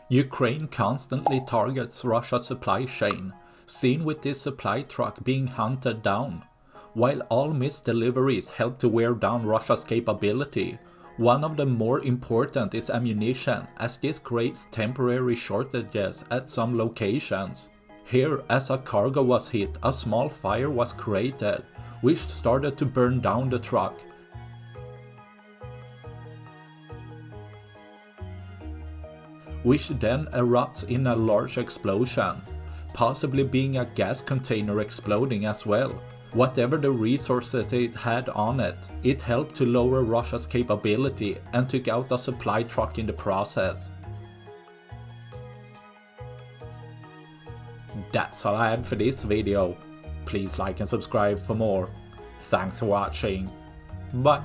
Ukraine constantly targets Russia's supply chain, seen with this supply truck being hunted down. While all missed deliveries help to wear down Russia's capability, one of the more important is ammunition, as this creates temporary shortages at some locations. Here, as a cargo was hit, a small fire was created, which started to burn down the truck. Which then erupts in a large explosion, possibly being a gas container exploding as well. Whatever the resources it had on it, it helped to lower Russia's capability and took out a supply truck in the process. That's all I had for this video. Please like and subscribe for more. Thanks for watching. Bye.